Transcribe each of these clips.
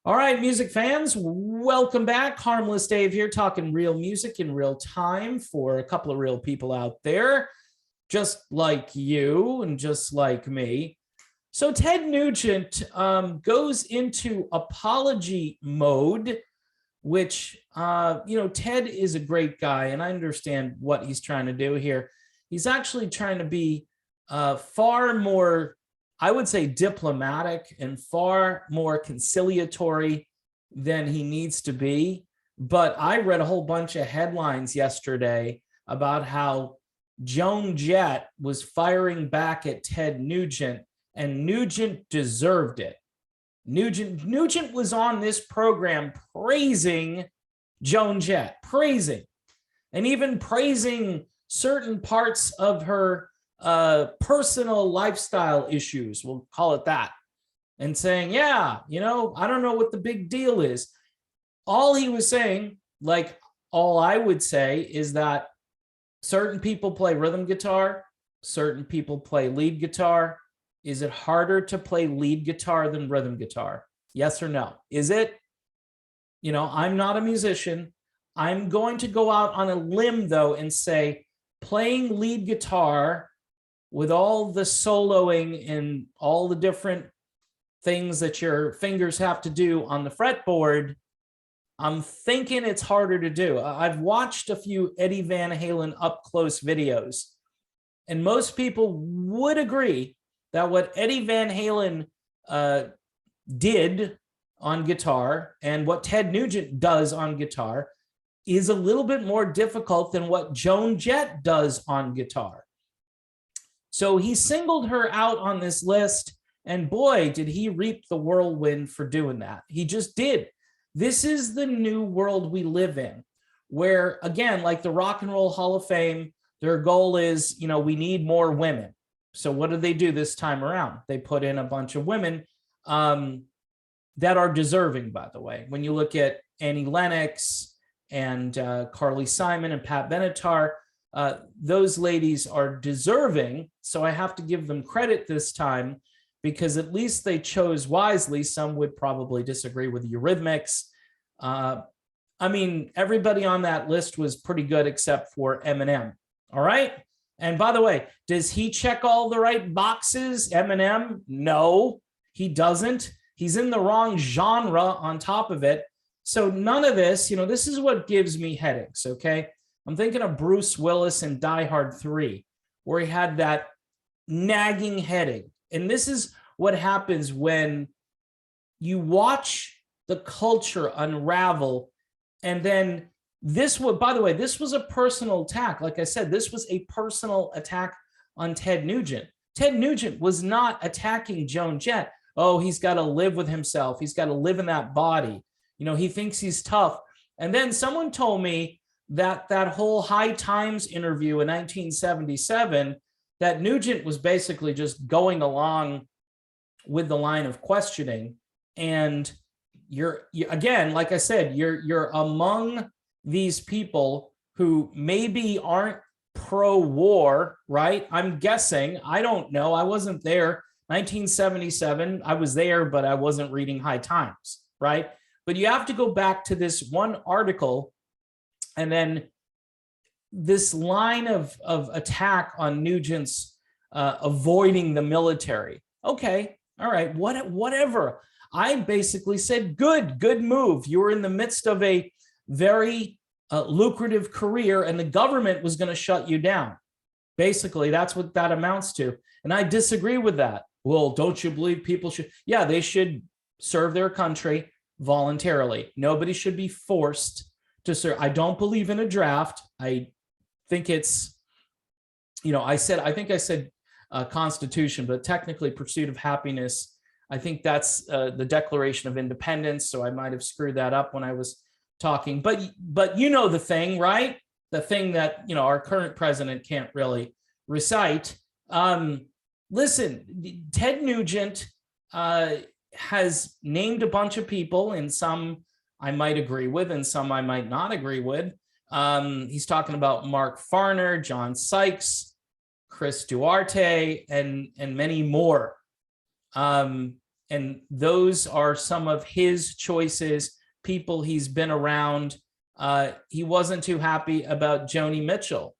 All right, music fans, welcome back. Harmless Dave here, talking real music in real time for a couple of real people out there, just like you and just like me. So Ted Nugent goes into apology mode, which, Ted is a great guy, and I understand what he's trying to do here. He's actually trying to be far more, I would say, diplomatic and far more conciliatory than he needs to be. But I read a whole bunch of headlines yesterday about how Nugent Jett was firing back at Ted Nugent, and Nugent deserved it. Nugent was on this program praising Nugent Jett, and even praising certain parts of her personal lifestyle issues, we'll call it that, and saying, yeah, I don't know what the big deal is. All he was saying, like all I would say, is that certain people play rhythm guitar, certain people play lead guitar. Is it harder to play lead guitar than rhythm guitar? Yes or no? Is it? I'm not a musician. I'm going to go out on a limb, though, and say playing lead guitar with all the soloing and all the different things that your fingers have to do on the fretboard, I'm thinking it's harder to do. I've watched a few Eddie Van Halen up-close videos, and most people would agree that what Eddie Van Halen did on guitar and what Ted Nugent does on guitar is a little bit more difficult than what Nugent Jett does on guitar. So he singled her out on this list, and boy, did he reap the whirlwind for doing that. He just did. This is the new world we live in, where, again, like the Rock and Roll Hall of Fame, their goal is, we need more women. So what do they do this time around? They put in a bunch of women that are deserving, by the way. When you look at Annie Lennox and Carly Simon and Pat Benatar, those ladies are deserving. So I have to give them credit this time, because at least they chose wisely. Some would probably disagree with Eurythmics. Everybody on that list was pretty good except for Eminem. All right. And by the way, does he check all the right boxes, Eminem? No, he doesn't. He's in the wrong genre on top of it. So none of this, this is what gives me headaches, okay? I'm thinking of Bruce Willis in Die Hard 3, where he had that nagging headache. And this is what happens when you watch the culture unravel. And then this was, by the way, this was a personal attack. Like I said, this was a personal attack on Ted Nugent. Ted Nugent was not attacking Nugent Jett. Oh, he's got to live with himself. He's got to live in that body. He thinks he's tough. And then someone told me that that whole High Times interview in 1977, that Nugent was basically just going along with the line of questioning. And you're again, like I said, you're among these people who maybe aren't pro-war, right? I'm guessing. I don't know. I wasn't there. 1977, I was there, but I wasn't reading High Times, right? But you have to go back to this one article, and then this line of attack on Nugent's avoiding the military. Okay, all right, whatever. I basically said, good move. You were in the midst of a very lucrative career, and the government was going to shut you down. Basically, that's what that amounts to. And I disagree with that. Well, don't you believe people should? Yeah, they should serve their country voluntarily. Nobody should be forced to serve. I don't believe in a draft. I think it's, I think I said Constitution, but technically pursuit of happiness. I think that's the Declaration of Independence. So I might have screwed that up when I was talking. But the thing, right? The thing that our current president can't really recite. Listen, Ted Nugent has named a bunch of people, and some I might agree with, and some I might not agree with. He's talking about Mark Farner, John Sykes, Chris Duarte, and many more. and those are some of his choices, people he's been around. He wasn't too happy about Joni Mitchell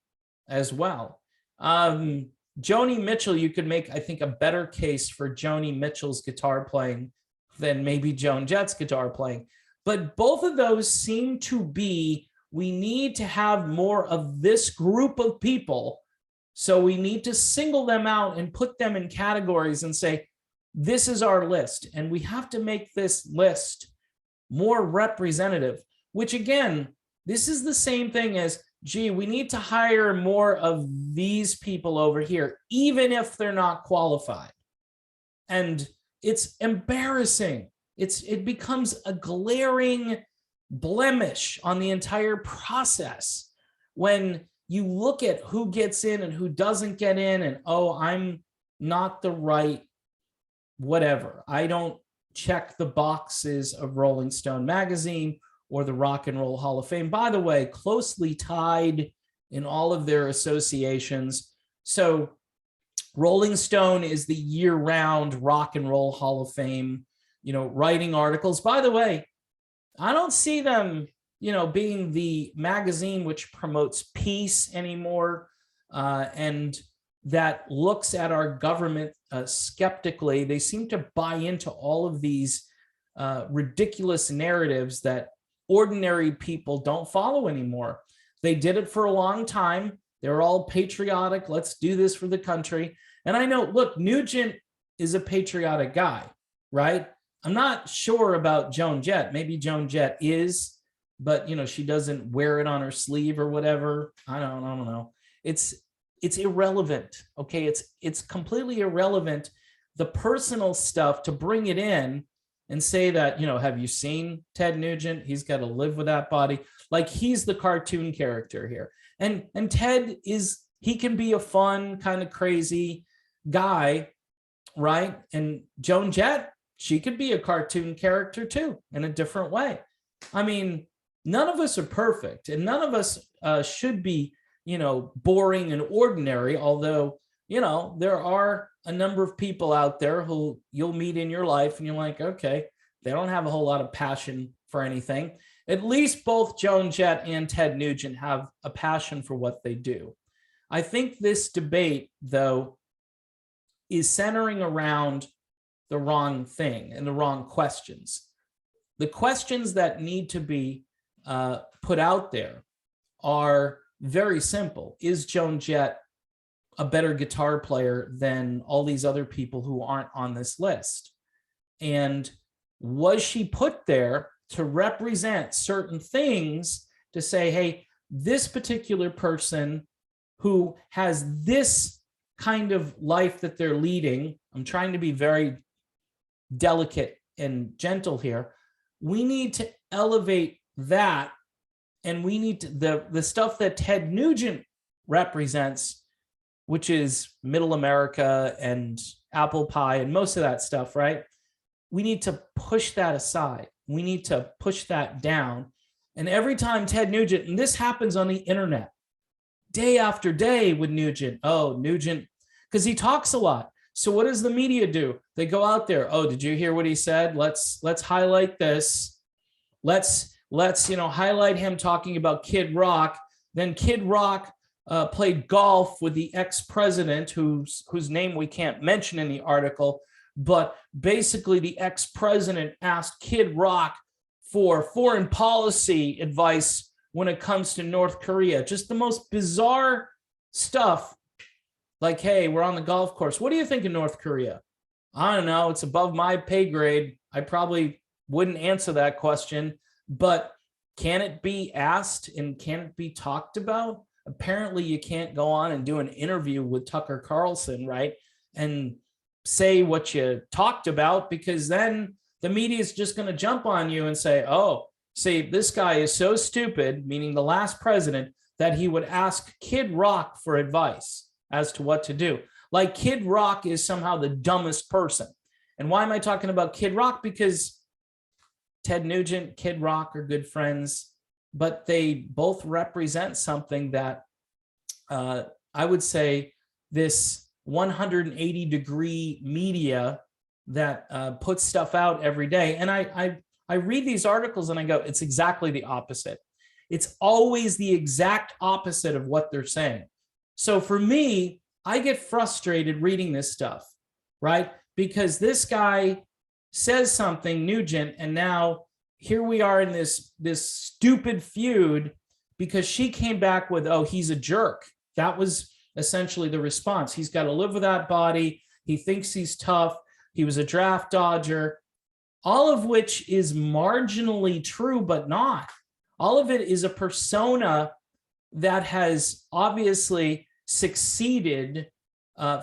as well. Joni Mitchell, you could make, I think, a better case for Joni Mitchell's guitar playing than maybe Joan Jett's guitar playing. But both of those seem to be, we need to have more of this group of people. So we need to single them out and put them in categories and say, this is our list. And we have to make this list more representative, which again, this is the same thing as, gee, we need to hire more of these people over here, even if they're not qualified. And it's embarrassing. It becomes a glaring blemish on the entire process when you look at who gets in and who doesn't get in, and, oh, I'm not the right whatever. I don't check the boxes of Rolling Stone magazine or the Rock and Roll Hall of Fame. By the way, closely tied in all of their associations. So Rolling Stone is the year-round Rock and Roll Hall of Fame, writing articles. By the way, I don't see them, being the magazine which promotes peace anymore, and that looks at our government skeptically. They seem to buy into all of these ridiculous narratives that ordinary people don't follow anymore. They did it for a long time. They're all patriotic. Let's do this for the country. And I know, look, Nugent is a patriotic guy, right? I'm not sure about Joan Jett. Maybe Joan Jett is, but she doesn't wear it on her sleeve or whatever. I don't know. It's irrelevant. Okay, it's completely irrelevant. The personal stuff, to bring it in and say that, have you seen Ted Nugent? He's got to live with that body. Like, he's the cartoon character here. And Ted he can be a fun, kind of crazy guy, right? And Joan Jett, she could be a cartoon character too, in a different way. I mean, none of us are perfect, and none of us should be, boring and ordinary, although, there are a number of people out there who you'll meet in your life and you're like, okay, they don't have a whole lot of passion for anything. At least both Joan Jett and Ted Nugent have a passion for what they do. I think this debate, though, is centering around the wrong thing and the wrong questions. The questions that need to be put out there are very simple. Is Joan Jett a better guitar player than all these other people who aren't on this list? And was she put there to represent certain things, to say, hey, this particular person who has this kind of life that they're leading, I'm trying to be very delicate and gentle here, we need to elevate that, and we need to, the stuff that Ted Nugent represents, which is middle America and apple pie and most of that stuff, right? We need to push that aside. We need to push that down. And every time Ted Nugent, and this happens on the internet, day after day with Nugent, because he talks a lot. So what does the media do? They go out there. Oh, did you hear what he said? Let's highlight this. Let's highlight him talking about Kid Rock. Then Kid Rock played golf with the ex-president, whose name we can't mention in the article, but basically the ex-president asked Kid Rock for foreign policy advice when it comes to North Korea. Just the most bizarre stuff. Like, hey, we're on the golf course. What do you think of North Korea? I don't know. It's above my pay grade. I probably wouldn't answer that question, but can it be asked and can it be talked about? Apparently you can't go on and do an interview with Tucker Carlson, right? And say what you talked about, because then the media is just going to jump on you and say, oh, see, this guy is so stupid, meaning the last president, that he would ask Kid Rock for advice as to what to do. Like Kid Rock is somehow the dumbest person. And why am I talking about Kid Rock? Because Ted Nugent, Kid Rock are good friends, but they both represent something that I would say this 180-degree media that puts stuff out every day. And I read these articles and I go, it's exactly the opposite. It's always the exact opposite of what they're saying. So for me, I get frustrated reading this stuff, right? Because this guy says something, Nugent, and now here we are in this stupid feud because she came back with, oh, he's a jerk. That was essentially the response. He's got to live with that body. He thinks he's tough. He was a draft dodger, all of which is marginally true, but not. All of it is a persona that has obviously succeeded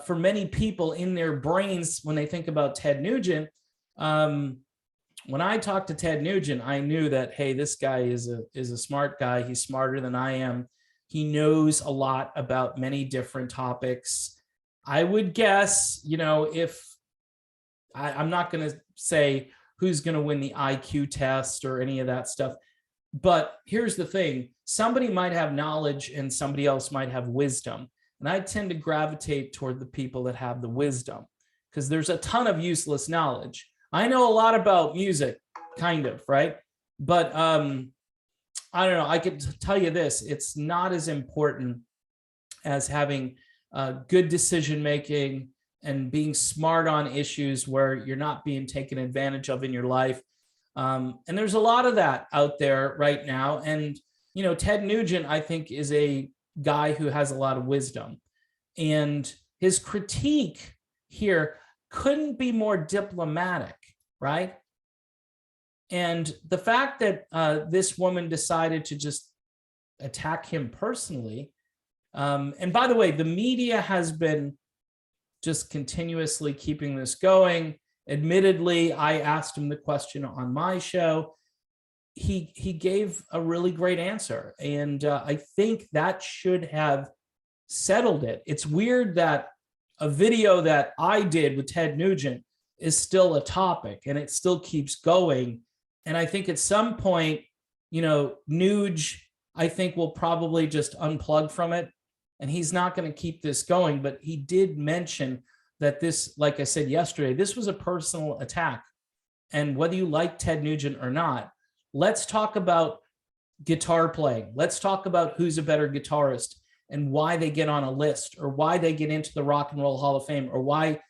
for many people in their brains when they think about Ted Nugent. When I talked to Ted Nugent, I knew that, hey, this guy is a smart guy. He's smarter than I am. He knows a lot about many different topics. I would guess, if I'm not going to say who's going to win the IQ test or any of that stuff. But here's the thing. Somebody might have knowledge and somebody else might have wisdom. And I tend to gravitate toward the people that have the wisdom because there's a ton of useless knowledge. I know a lot about music, kind of, right? But I don't know. I could tell you this. It's not as important as having good decision-making and being smart on issues where you're not being taken advantage of in your life. And there's a lot of that out there right now. And, Ted Nugent, I think, is a guy who has a lot of wisdom. And his critique here couldn't be more diplomatic, right? And the fact that this woman decided to just attack him personally, and by the way, the media has been just continuously keeping this going. Admittedly, I asked him the question on my show. He gave a really great answer. And I think that should have settled it. It's weird that a video that I did with Ted Nugent is still a topic and it still keeps going. And I think at some point, Nuge, I think will probably just unplug from it. And he's not going to keep this going, but he did mention that this, like I said yesterday, this was a personal attack. And whether you like Ted Nugent or not, let's talk about guitar playing. Let's talk about who's a better guitarist and why they get on a list or why they get into the Rock and Roll Hall of Fame or why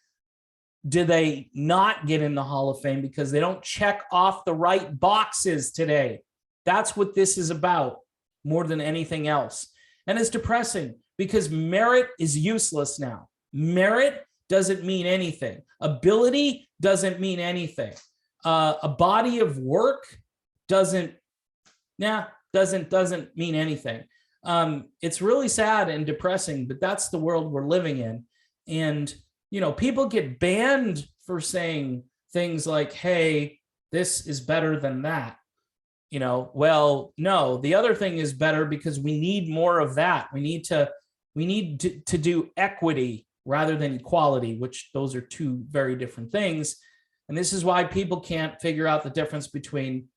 do they not get in the Hall of Fame because they don't check off the right boxes today. That's what this is about more than anything else. And it's depressing because merit is useless now. Merit doesn't mean anything. Ability doesn't mean anything. A body of work doesn't mean anything. It's really sad and depressing, but that's the world we're living in. And, people get banned for saying things like, hey, this is better than that. Well, no, the other thing is better because we need more of that. We need to do equity rather than equality, which those are two very different things. And this is why people can't figure out the difference between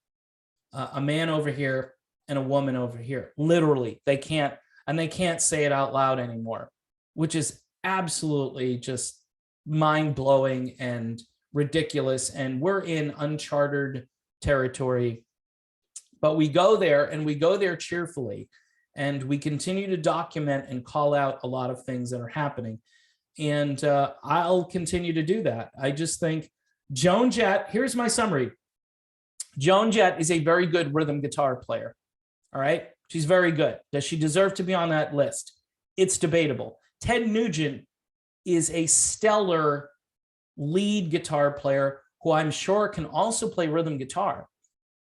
a man over here and a woman over here. Literally, they can't, and they can't say it out loud anymore, which is absolutely just mind-blowing and ridiculous. And we're in uncharted territory, but we go there and we go there cheerfully. And we continue to document and call out a lot of things that are happening. And I'll continue to do that. I just think Joan Jett, here's my summary. Joan Jett is a very good rhythm guitar player. All right. She's very good. Does she deserve to be on that list? It's debatable. Ted Nugent is a stellar lead guitar player who I'm sure can also play rhythm guitar.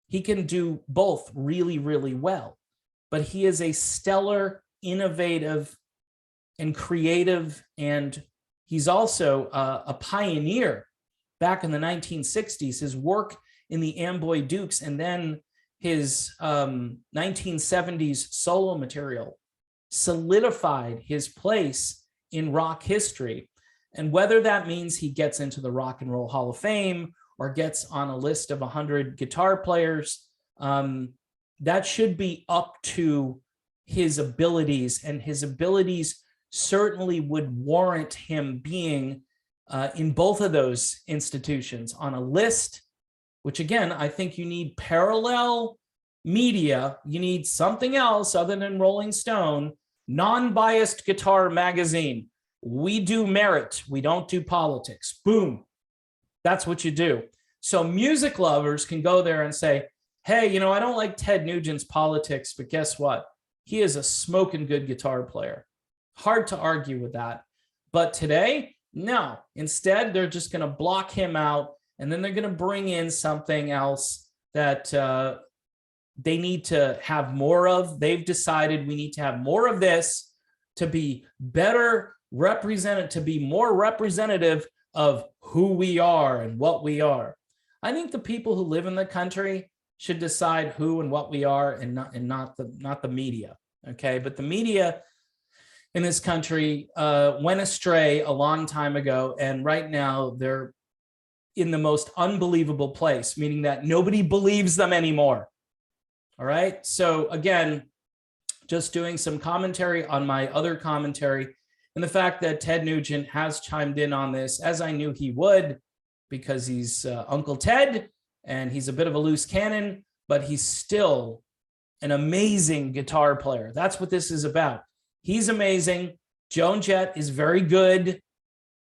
He can do both really, really well. But he is a stellar, innovative, and creative, and he's also a pioneer back in the 1960s. His work in the Amboy Dukes and then his 1970s solo material solidified his place in rock history. And whether that means he gets into the Rock and Roll Hall of Fame or gets on a list of 100 guitar players, that should be up to his abilities, and his abilities certainly would warrant him being in both of those institutions on a list, which again, I think you need parallel media. You need something else other than Rolling Stone, non-biased guitar magazine. We do merit. We don't do politics. Boom. That's what you do. So music lovers can go there and say, hey, you know, I don't like Ted Nugent's politics, but guess what? He is a smoking good guitar player. Hard to argue with that. But today, no. Instead, they're just going to block him out, and then they're going to bring in something else that they need to have more of. They've decided we need to have more of this to be better represented, to be more representative of who we are and what we are. I think the people who live in the country should decide who and what we are, and not the media. Okay, but the media in this country went astray a long time ago, and right now they're in the most unbelievable place, meaning that nobody believes them anymore. All right, so again, just doing some commentary on my other commentary, and the fact that Ted Nugent has chimed in on this, as I knew he would, because he's Uncle Ted, and he's a bit of a loose cannon, but he's still an amazing guitar player. That's what this is about. He's amazing. Nugent Jett is very good,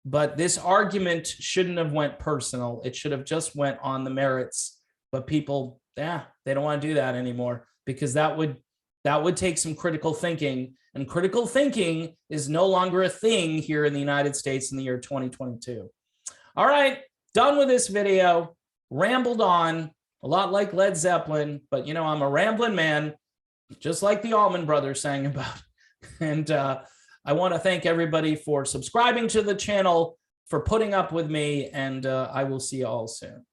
but this argument shouldn't have went personal. It should have just went on the merits. But people, they don't want to do that anymore, because that would take some critical thinking, and critical thinking is no longer a thing here in the United States in the year 2022. All right, done with this video. Rambled on a lot like Led Zeppelin, but you know, I'm a rambling man, just like the Allman Brothers sang about. And I want to thank everybody for subscribing to the channel, for putting up with me, and I will see you all soon.